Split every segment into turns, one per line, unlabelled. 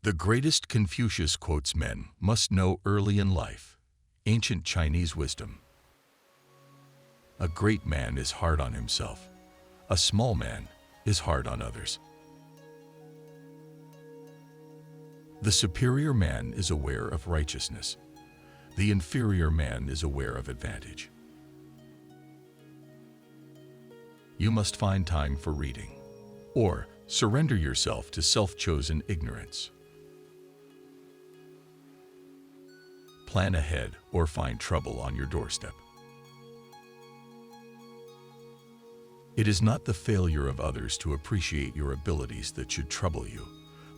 The greatest Confucius quotes men must know early in life. Ancient Chinese wisdom. A great man is hard on himself. A small man is hard on others. The superior man is aware of righteousness. The inferior man is aware of advantage. You must find time for reading, or surrender yourself to self-chosen ignorance. Plan ahead or find trouble on your doorstep. It is not the failure of others to appreciate your abilities that should trouble you,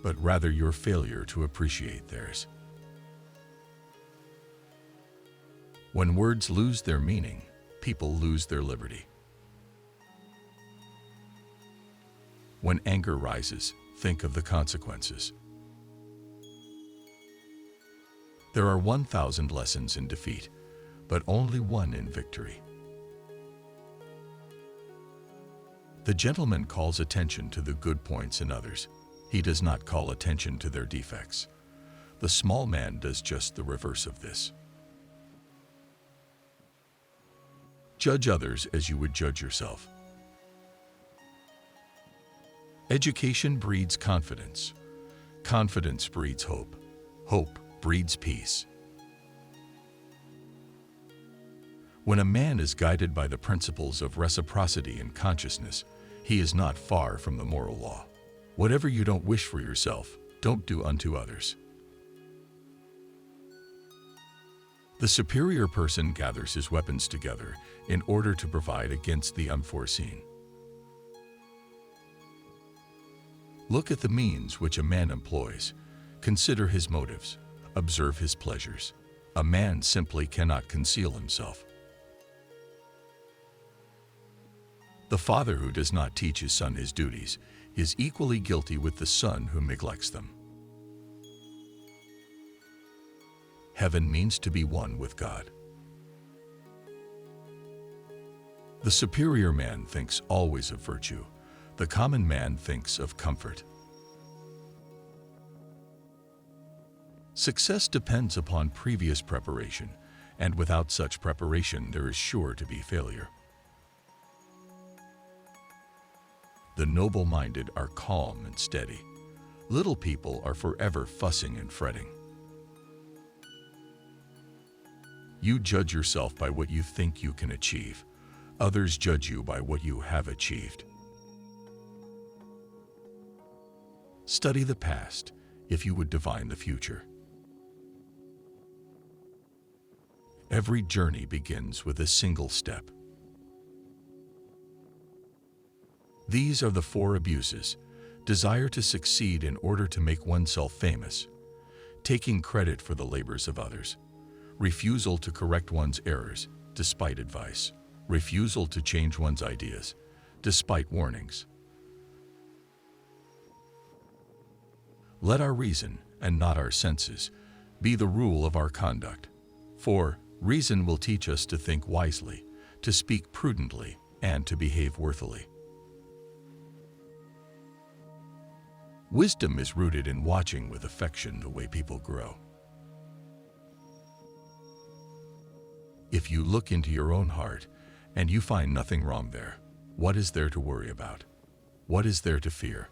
but rather your failure to appreciate theirs. When words lose their meaning, people lose their liberty. When anger rises, think of the consequences. There are 1,000 lessons in defeat, but only one in victory. The gentleman calls attention to the good points in others. He does not call attention to their defects. The small man does just the reverse of this. Judge others as you would judge yourself. Education breeds confidence. Confidence breeds hope. Hope breeds peace. When a man is guided by the principles of reciprocity and consciousness, he is not far from the moral law. Whatever you don't wish for yourself, don't do unto others. The superior person gathers his weapons together in order to provide against the unforeseen. Look at the means which a man employs. Consider his motives. Observe his pleasures. A man simply cannot conceal himself. The father who does not teach his son his duties is equally guilty with the son who neglects them. Heaven means to be one with God. The superior man thinks always of virtue. The common man thinks of comfort. Success depends upon previous preparation, and without such preparation there is sure to be failure. The noble-minded are calm and steady. Little people are forever fussing and fretting. You judge yourself by what you think you can achieve. Others judge you by what you have achieved. Study the past if you would divine the future. Every journey begins with a single step. These are the 4 abuses: desire to succeed in order to make oneself famous, taking credit for the labors of others, refusal to correct one's errors despite advice, refusal to change one's ideas despite warnings. Let our reason, and not our senses, be the rule of our conduct. For reason will teach us to think wisely, to speak prudently, and to behave worthily. Wisdom is rooted in watching with affection the way people grow. If you look into your own heart and you find nothing wrong there, what is there to worry about? What is there to fear?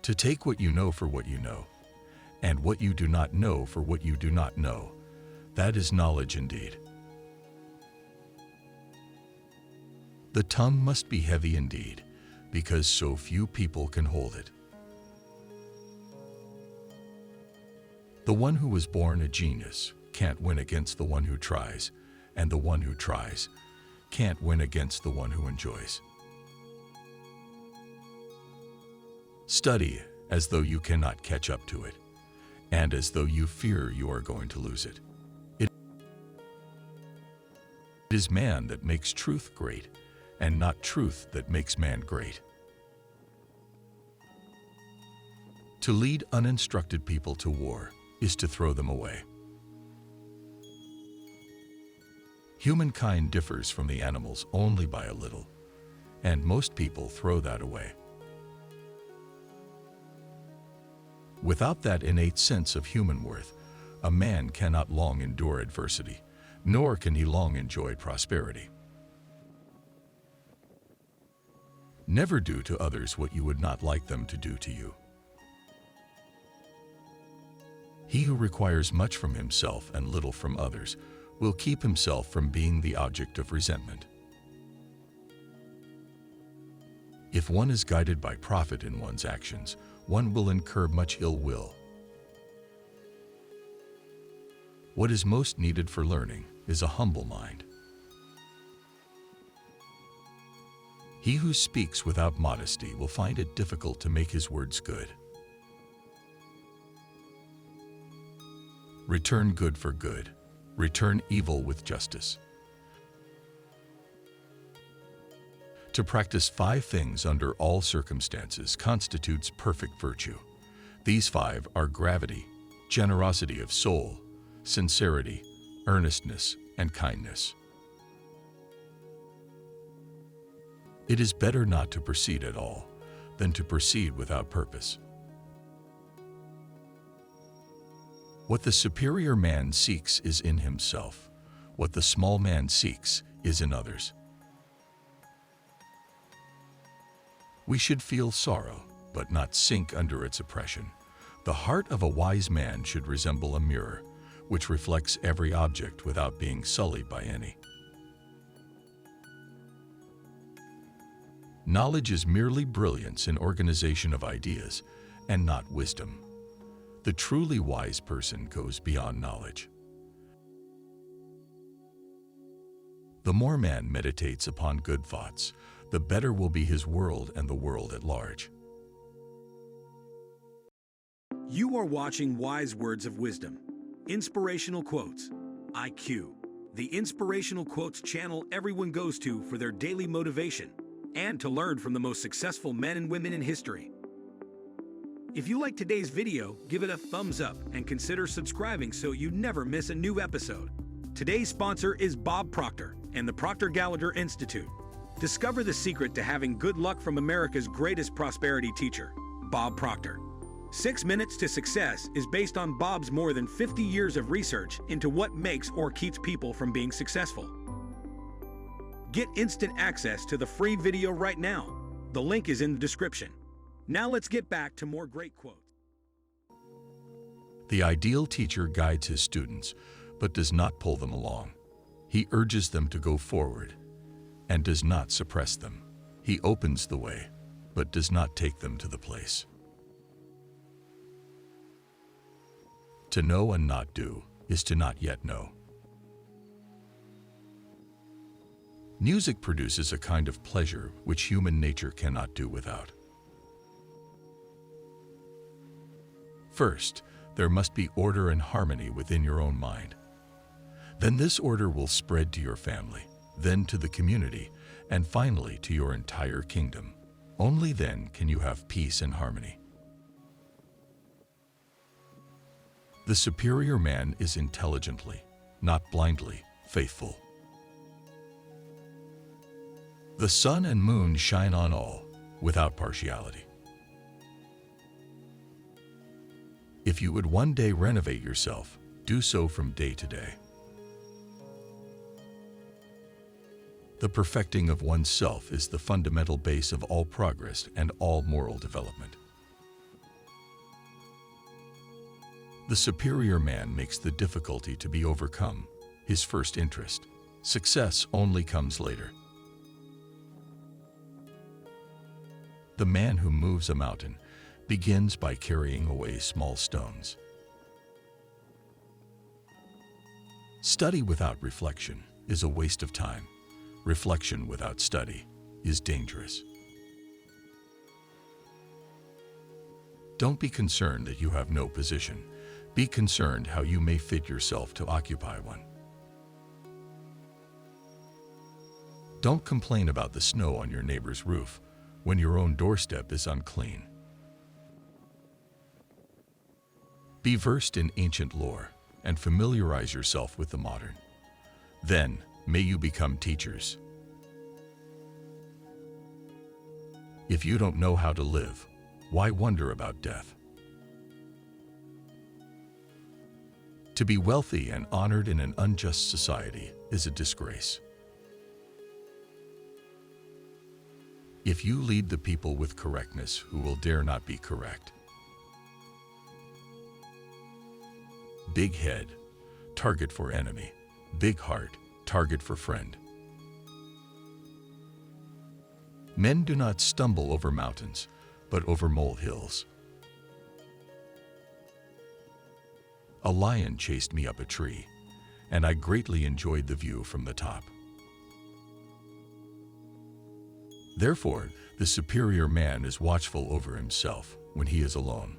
To take what you know for what you know, and what you do not know for what you do not know, that is knowledge indeed. The tongue must be heavy indeed, because so few people can hold it. The one who was born a genius can't win against the one who tries, and the one who tries can't win against the one who enjoys. Study as though you cannot catch up to it, and as though you fear you are going to lose it. It is man that makes truth great, and not truth that makes man great. To lead uninstructed people to war is to throw them away. Humankind differs from the animals only by a little, and most people throw that away. Without that innate sense of human worth, a man cannot long endure adversity, nor can he long enjoy prosperity. Never do to others what you would not like them to do to you. He who requires much from himself and little from others will keep himself from being the object of resentment. If one is guided by profit in one's actions, one will incur much ill will. What is most needed for learning is a humble mind. He who speaks without modesty will find it difficult to make his words good. Return good for good. Return evil with justice. To practice 5 things under all circumstances constitutes perfect virtue. These 5 are gravity, generosity of soul, sincerity, earnestness, and kindness. It is better not to proceed at all than to proceed without purpose. What the superior man seeks is in himself. What the small man seeks is in others. We should feel sorrow, but not sink under its oppression. The heart of a wise man should resemble a mirror, which reflects every object without being sullied by any. Knowledge is merely brilliance in organization of ideas, and not wisdom. The truly wise person goes beyond knowledge. The more man meditates upon good thoughts, the better will be his world and the world at large.
You are watching Wise Words of Wisdom, Inspirational Quotes, IQ, the Inspirational Quotes channel everyone goes to for their daily motivation and to learn from the most successful men and women in history. If you like today's video, give it a thumbs up and consider subscribing so you never miss a new episode. Today's sponsor is Bob Proctor and the Proctor Gallagher Institute. Discover the secret to having good luck from America's greatest prosperity teacher, Bob Proctor. 6 Minutes to Success is based on Bob's more than 50 years of research into what makes or keeps people from being successful. Get instant access to the free video right now. The link is in the description. Now let's get back to more great quotes.
The ideal teacher guides his students, but does not pull them along. He urges them to go forward and does not suppress them. He opens the way, but does not take them to the place. To know and not do is to not yet know. Music produces a kind of pleasure which human nature cannot do without. First, there must be order and harmony within your own mind. Then this order will spread to your family, then to the community, and finally to your entire kingdom. Only then can you have peace and harmony. The superior man is intelligently, not blindly, faithful. The sun and moon shine on all, without partiality. If you would one day renovate yourself, do so from day to day. The perfecting of oneself is the fundamental base of all progress and all moral development. The superior man makes the difficulty to be overcome his first interest. Success only comes later. The man who moves a mountain begins by carrying away small stones. Study without reflection is a waste of time. Reflection without study is dangerous. Don't be concerned that you have no position. Be concerned how you may fit yourself to occupy one. Don't complain about the snow on your neighbor's roof when your own doorstep is unclean. Be versed in ancient lore and familiarize yourself with the modern. Then, may you become teachers. If you don't know how to live, why wonder about death? To be wealthy and honored in an unjust society is a disgrace. If you lead the people with correctness, who will dare not be correct? Big head, target for enemy. Big heart, target for friend. Men do not stumble over mountains, but over molehills. A lion chased me up a tree, and I greatly enjoyed the view from the top. Therefore, the superior man is watchful over himself when he is alone.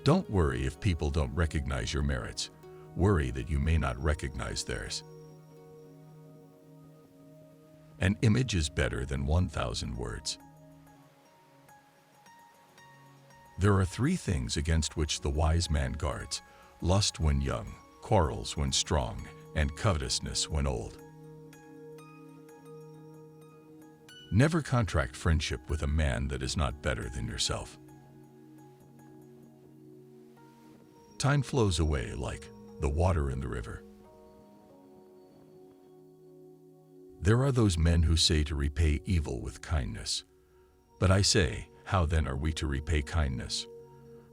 Don't worry if people don't recognize your merits. Worry that you may not recognize theirs. An image is better than 1,000 words. There are 3 things against which the wise man guards: lust when young, quarrels when strong, and covetousness when old. Never contract friendship with a man that is not better than yourself. Time flows away like the water in the river. There are those men who say to repay evil with kindness. But I say, how then are we to repay kindness?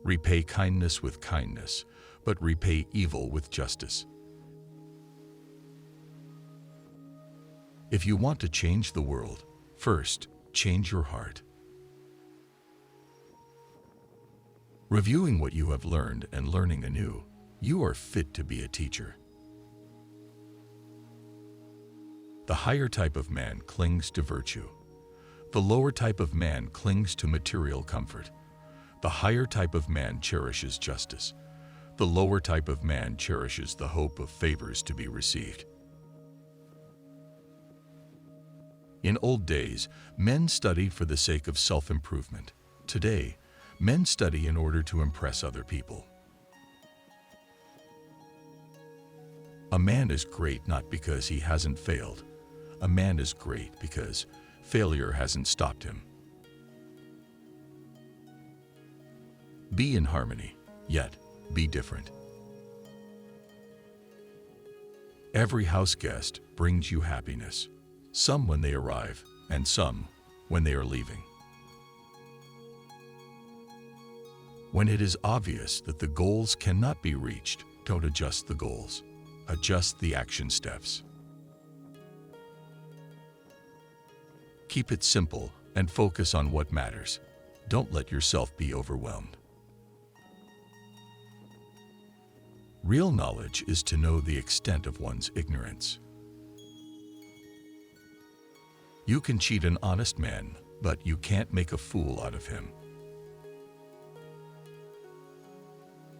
Repay kindness with kindness, but repay evil with justice. If you want to change the world, first, change your heart. Reviewing what you have learned and learning anew, you are fit to be a teacher. The higher type of man clings to virtue. The lower type of man clings to material comfort. The higher type of man cherishes justice. The lower type of man cherishes the hope of favors to be received. In old days, men studied for the sake of self-improvement. Today, men study in order to impress other people. A man is great not because he hasn't failed. A man is great because failure hasn't stopped him. Be in harmony, yet be different. Every house guest brings you happiness, some when they arrive and some when they are leaving. When it is obvious that the goals cannot be reached, don't adjust the goals. Adjust the action steps. Keep it simple and focus on what matters. Don't let yourself be overwhelmed. Real knowledge is to know the extent of one's ignorance. You can cheat an honest man, but you can't make a fool out of him.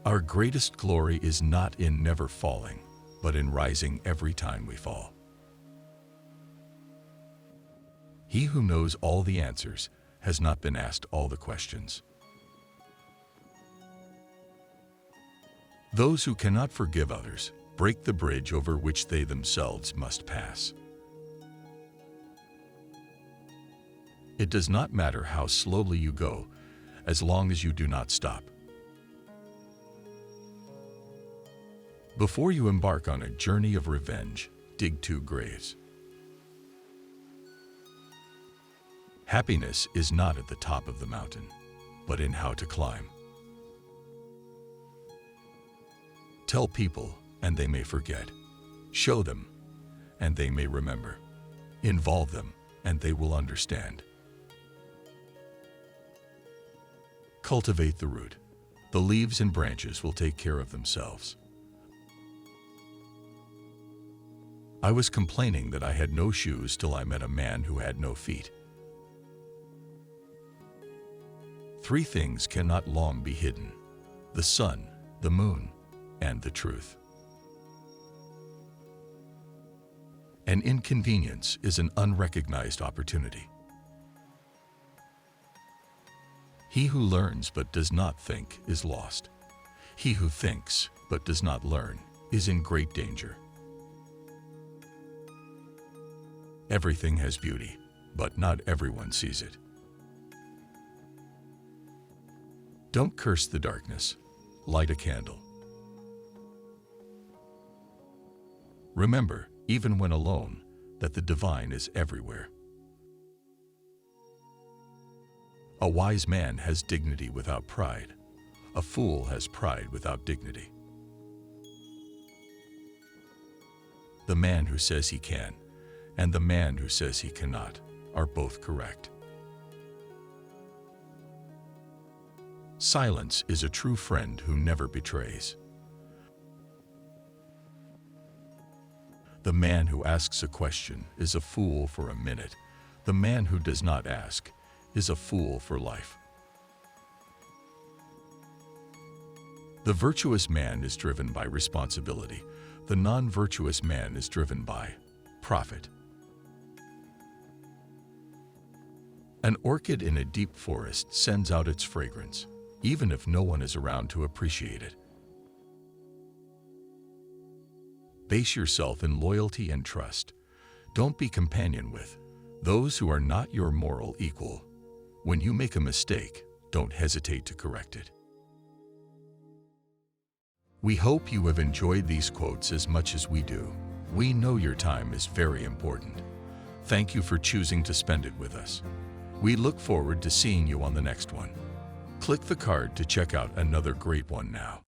Our greatest glory is not in never falling, but in rising every time we fall. He who knows all the answers has not been asked all the questions. Those who cannot forgive others break the bridge over which they themselves must pass. It does not matter how slowly you go, as long as you do not stop. Before you embark on a journey of revenge, dig 2 graves. Happiness is not at the top of the mountain, but in how to climb. Tell people, and they may forget. Show them, and they may remember. Involve them, and they will understand. Cultivate the root. The leaves and branches will take care of themselves. I was complaining that I had no shoes till I met a man who had no feet. 3 things cannot long be hidden: the sun, the moon, and the truth. An inconvenience is an unrecognized opportunity. He who learns but does not think is lost. He who thinks but does not learn is in great danger. Everything has beauty, but not everyone sees it. Don't curse the darkness. light a candle. Remember, even when alone, that the divine is everywhere. A wise man has dignity without pride. A fool has pride without dignity. The man who says he can and the man who says he cannot are both correct. Silence is a true friend who never betrays. The man who asks a question is a fool for a minute. The man who does not ask is a fool for life. The virtuous man is driven by responsibility. The non-virtuous man is driven by profit. An orchid in a deep forest sends out its fragrance, even if no one is around to appreciate it. Base yourself in loyalty and trust. Don't be companion with those who are not your moral equal. When you make a mistake, don't hesitate to correct it. We hope you have enjoyed these quotes as much as we do. We know your time is very important. Thank you for choosing to spend it with us. We look forward to seeing you on the next one. Click the card to check out another great one now.